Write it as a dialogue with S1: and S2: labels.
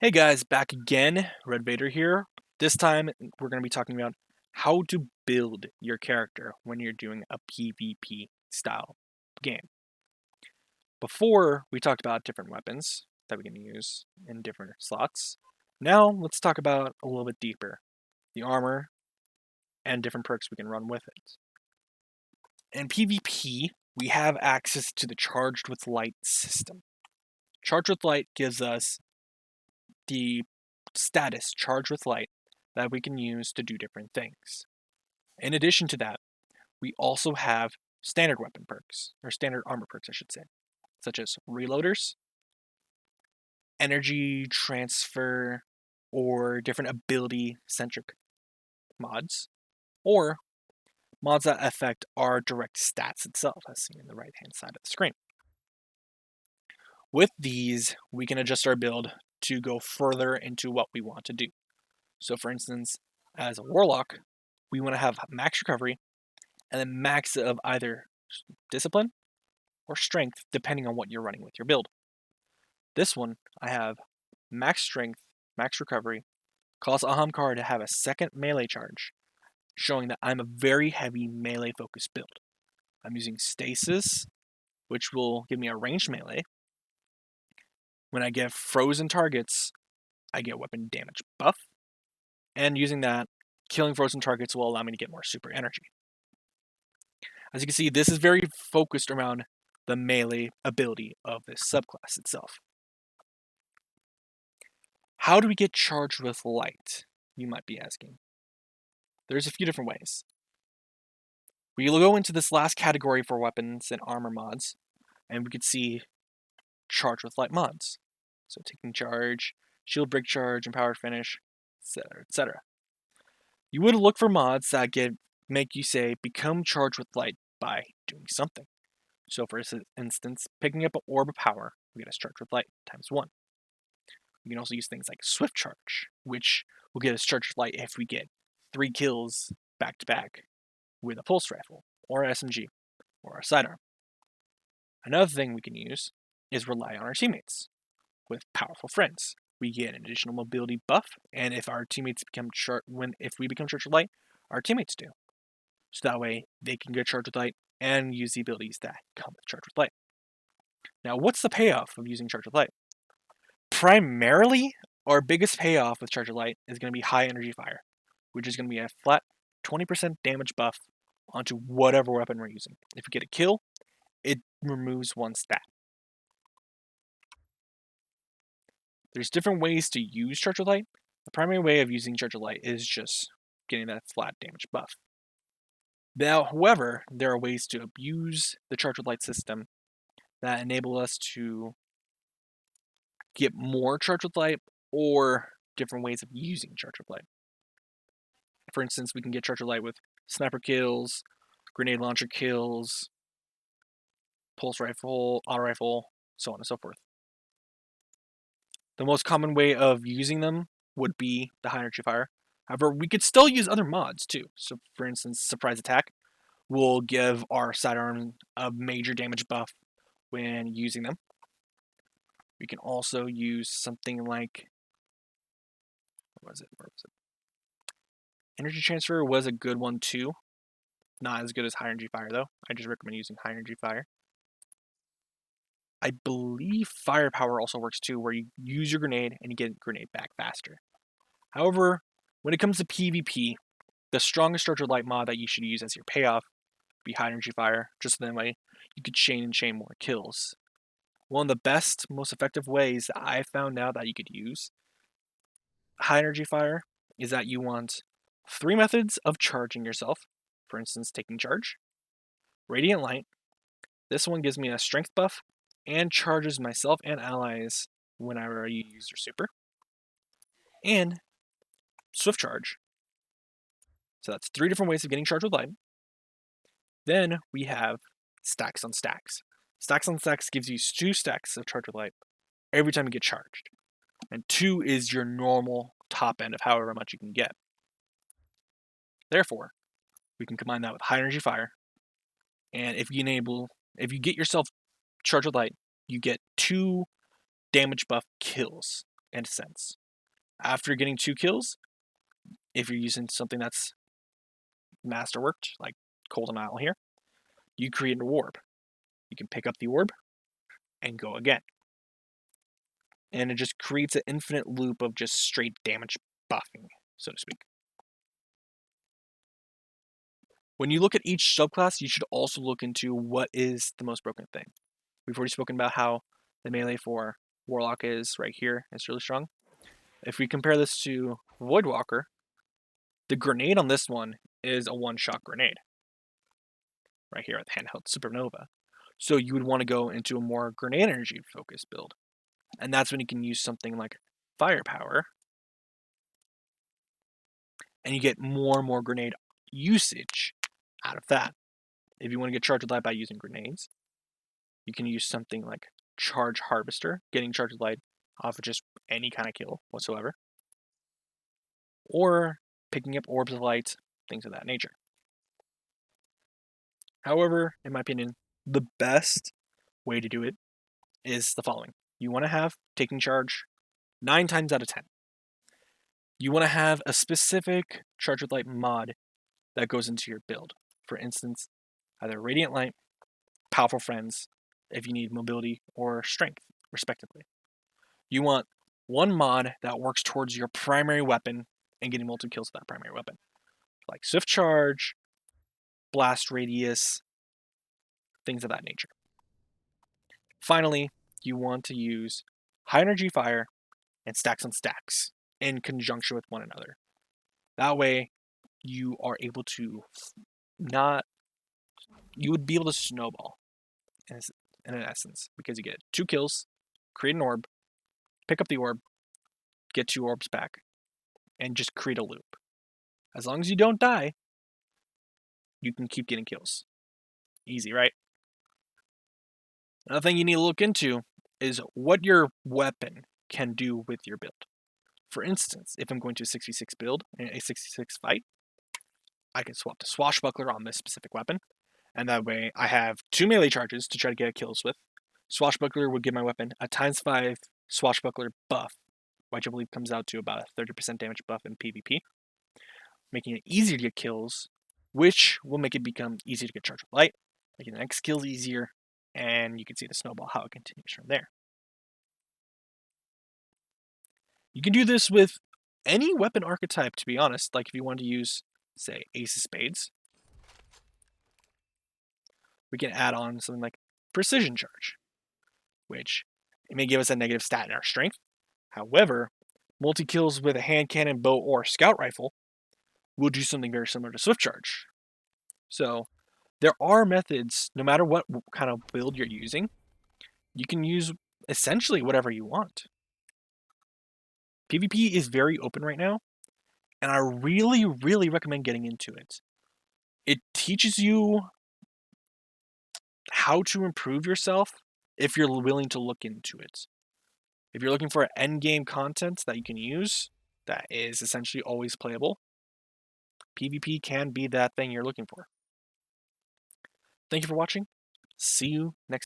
S1: Hey guys, back again. Red Vader here. This time we're going to be talking about how to build your character when you're doing a PvP style game. Before we talked about different weapons that we can use in different slots. Now let's talk about a little bit deeper the armor and different perks we can run with it. In PvP, we have access to the Charged with Light system. Charged with Light gives us the status Charged with Light that we can use to do different things. In addition to that, we also have standard weapon perks, or standard armor perks, I should say, such as reloaders, energy transfer, or different ability centric mods, or mods that affect our direct stats itself, as seen in the right hand side of the screen. With these, we can adjust our build to go further into what we want to do. So, for instance, as a warlock, we want to have max recovery and then max of either discipline or strength, depending on what you're running with your build. This one, I have max strength, max recovery, cause Ahamkar to have a second melee charge, showing that I'm a very heavy melee focused build. I'm using stasis, which will give me a ranged melee. When I get frozen targets, I get weapon damage buff, and using that, killing frozen targets will allow me to get more super energy. As you can see, this is very focused around the melee ability of this subclass itself. How do we get charged with light? You might be asking. There's a few different ways. We'll go into this last category for weapons and armor mods, and we could see charged with light mods. So taking charge, shield break charge, empowered finish, etc., etc. You would look for mods that make you say become charged with light by doing something. So for instance, picking up an orb of power, we get a charge with light times 1. We can also use things like swift charge, which will get us charged with light if we get 3 kills back to back with a pulse rifle, or SMG, or a sidearm. Another thing we can use is rely on our teammates. With powerful friends, we get an additional mobility buff, and if our teammates become if we become charged with light, our teammates do. So that way they can get charged with light and use the abilities that come with charged with light. Now, what's the payoff of using charged with light? Primarily, our biggest payoff with charged with light is going to be high energy fire, which is going to be a flat 20% damage buff onto whatever weapon we're using. If we get a kill, it removes 1 stat. There's different ways to use charge with light. The primary way of using charge with light is just getting that flat damage buff. Now, however, there are ways to abuse the charge with light system that enable us to get more charge with light or different ways of using charge with light. For instance, we can get charge with light with sniper kills, grenade launcher kills, pulse rifle, auto rifle, so on and so forth. The most common way of using them would be the high energy fire. However, we could still use other mods too. So, for instance, surprise attack will give our sidearm a major damage buff when using them. We can also use something like Where was it? Energy transfer was a good one too. Not as good as high energy fire though. I just recommend using high energy fire. I believe firepower also works too, where you use your grenade and you get a grenade back faster. However, when it comes to PvP, the strongest charge light mod that you should use as your payoff would be high energy fire, just so that way you could chain more kills. One of the best, most effective ways that I found out that you could use high energy fire is that you want 3 methods of charging yourself. For instance, taking charge, radiant light. This one gives me a strength buff and charges myself and allies whenever you use your super. And swift charge. So that's 3 different ways of getting charged with light. Then we have stacks on stacks. Stacks on stacks gives you 2 stacks of charge with light every time you get charged. And 2 is your normal top end of however much you can get. Therefore, we can combine that with high energy fire. And if you get yourself charged with light, you get 2 damage buff kills and sense. After getting 2 kills, if you're using something that's masterworked, like Cold and Isle here, you create an orb. You can pick up the orb and go again. And it just creates an infinite loop of just straight damage buffing, so to speak. When you look at each subclass, you should also look into what is the most broken thing. We've already spoken about how the melee for Warlock is right here. It's really strong. If we compare this to Voidwalker, the grenade on this one is a one-shot grenade. Right here at the handheld Supernova. So you would want to go into a more grenade energy focused build. And that's when you can use something like Firepower. And you get more and more grenade usage out of that. If you want to get charged with light by using grenades, you can use something like Charge Harvester, getting charged with light off of just any kind of kill whatsoever. Or picking up orbs of light, things of that nature. However, in my opinion, the best way to do it is the following. You want to have taking charge 9 times out of 10. You want to have a specific Charge with Light mod that goes into your build. For instance, either Radiant Light, Powerful Friends, if you need mobility or strength, respectively. You want one mod that works towards your primary weapon and getting multiple kills with that primary weapon. Like Swift Charge, Blast Radius, things of that nature. Finally, you want to use High Energy Fire and Stacks on Stacks in conjunction with one another. That way, you are able to you would be able to snowball in an essence, because you get 2 kills, create an orb, pick up the orb, get 2 orbs back, and just create a loop. As long as you don't die, you can keep getting kills. Easy, right? Another thing you need to look into is what your weapon can do with your build. For instance, if I'm going to a 6v6 build in a 6v6 fight, I can swap to Swashbuckler on this specific weapon, and that way I have 2 melee charges to try to get kills with. Swashbuckler would give my weapon a ×5 Swashbuckler buff, which I believe comes out to about a 30% damage buff in PvP, making it easier to get kills, which will make it become easier to get charged with light, making the next kills easier, and you can see the snowball, how it continues from there. You can do this with any weapon archetype, to be honest. Like if you want to use, say, Ace of Spades, we can add on something like Precision Charge, which it may give us a negative stat in our strength. However, multi-kills with a hand cannon, bow, or scout rifle will do something very similar to Swift Charge. So there are methods, no matter what kind of build you're using, you can use essentially whatever you want. PvP is very open right now, and I really, really recommend getting into it. It teaches you how to improve yourself if you're willing to look into it. If you're looking for endgame content that you can use, that is essentially always playable, PvP can be that thing you're looking for. Thank you for watching. See you next time.